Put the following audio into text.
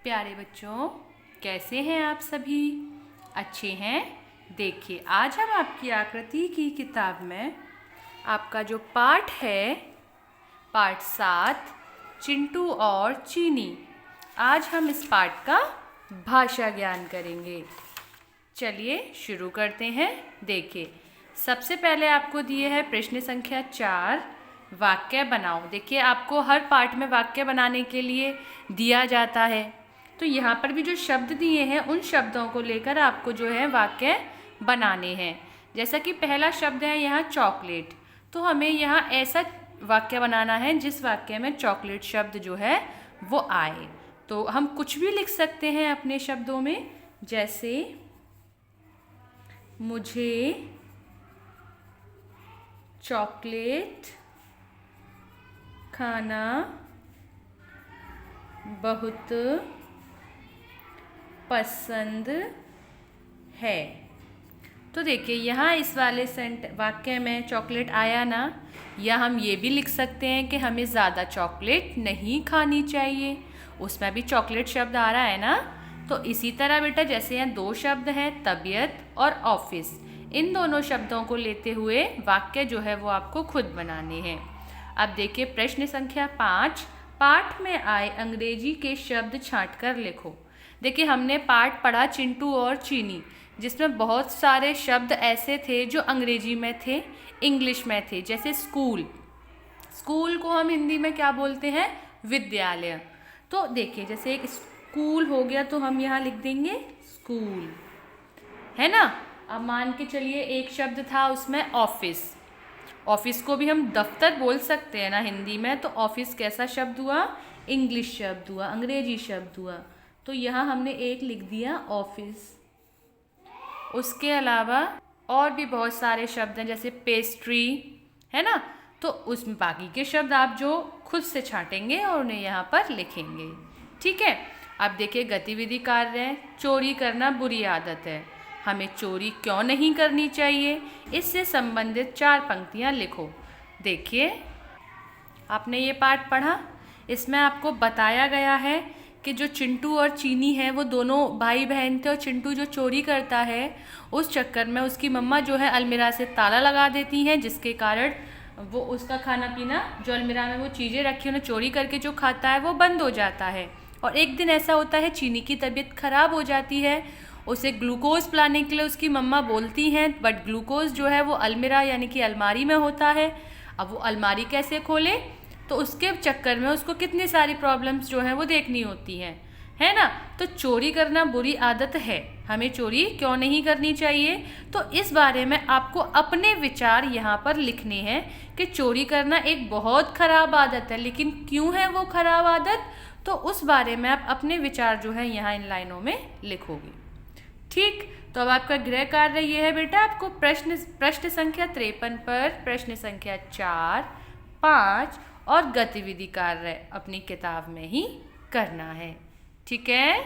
प्यारे बच्चों, कैसे हैं आप सभी? अच्छे हैं? देखिए, आज हम आपकी आकृति की किताब में आपका जो पाठ है, पाठ 7, चिंटू और चीनी, आज हम इस पाठ का भाषा ज्ञान करेंगे। चलिए शुरू करते हैं। देखिए, सबसे पहले आपको दिए है प्रश्न संख्या 4, वाक्य बनाओ। देखिए, आपको हर पाठ में वाक्य बनाने के लिए दिया जाता है, तो यहाँ पर भी जो शब्द दिए हैं उन शब्दों को लेकर आपको जो है वाक्य बनाने हैं। जैसा कि पहला शब्द है यहाँ चॉकलेट, तो हमें यहाँ ऐसा वाक्य बनाना है जिस वाक्य में चॉकलेट शब्द जो है वो आए। तो हम कुछ भी लिख सकते हैं अपने शब्दों में, जैसे मुझे चॉकलेट खाना बहुत पसंद है। तो देखिए, यहाँ इस वाले वाक्य में चॉकलेट आया ना, या हम ये भी लिख सकते हैं कि हमें ज़्यादा चॉकलेट नहीं खानी चाहिए, उसमें भी चॉकलेट शब्द आ रहा है ना। तो इसी तरह बेटा, जैसे यहाँ दो शब्द हैं तबीयत और ऑफिस, इन दोनों शब्दों को लेते हुए वाक्य जो है वो आपको खुद बनाने हैं। अब देखिए प्रश्न संख्या 5, पाठ में आए अंग्रेजी के शब्द छांटकर लिखो। देखिए, हमने पाठ पढ़ा चिंटू और चीनी, जिसमें बहुत सारे शब्द ऐसे थे जो अंग्रेजी में थे, इंग्लिश में थे। जैसे स्कूल, स्कूल को हम हिंदी में क्या बोलते हैं? विद्यालय। तो देखिए, जैसे एक स्कूल हो गया तो हम यहाँ लिख देंगे स्कूल, है ना। अब मान के चलिए एक शब्द था उसमें ऑफिस, ऑफिस को भी हम दफ्तर बोल सकते हैं ना हिंदी में, तो ऑफिस कैसा शब्द हुआ? इंग्लिश शब्द हुआ, अंग्रेजी शब्द हुआ। तो यहाँ हमने एक लिख दिया ऑफिस। उसके अलावा और भी बहुत सारे शब्द हैं, जैसे पेस्ट्री, है ना। तो उसमें बाकी के शब्द आप जो खुद से छांटेंगे और उन्हें यहाँ पर लिखेंगे, ठीक है। अब देखिए गतिविधि कार्य है, चोरी करना बुरी आदत है, हमें चोरी क्यों नहीं करनी चाहिए, इससे संबंधित 4 पंक्तियाँ लिखो। देखिए, आपने ये पाठ पढ़ा, इसमें आपको बताया गया है कि जो चिंटू और चीनी है वो दोनों भाई बहन थे, और चिंटू जो चोरी करता है उस चक्कर में उसकी मम्मा जो है अलमीरा से ताला लगा देती हैं, जिसके कारण वो उसका खाना पीना जो अलमीरा में वो चीज़ें रखी उन्हें चोरी करके जो खाता है वो बंद हो जाता है। और एक दिन ऐसा होता है चीनी की तबीयत खराब हो जाती है, उसे ग्लूकोज पिलाने के लिए उसकी मम्मा बोलती हैं, बट ग्लूकोज जो है वो अलमीरा यानी कि अलमारी में होता है। अब वो अलमारी कैसे खोले, तो उसके चक्कर में उसको कितनी सारी प्रॉब्लम्स जो हैं वो देखनी होती हैं, है ना। तो चोरी करना बुरी आदत है, हमें चोरी क्यों नहीं करनी चाहिए, तो इस बारे में आपको अपने विचार यहाँ पर लिखने हैं कि चोरी करना एक बहुत ख़राब आदत है, लेकिन क्यों है वो ख़राब आदत, तो उस बारे में आप अपने विचार जो है यहाँ इन लाइनों में लिखोगे, ठीक। तो अब आपका गृह कार्य ये है बेटा, आपको प्रश्न संख्या 53 पर प्रश्न संख्या 4, 5 और गतिविधि कार्य अपनी किताब में ही करना है, ठीक है।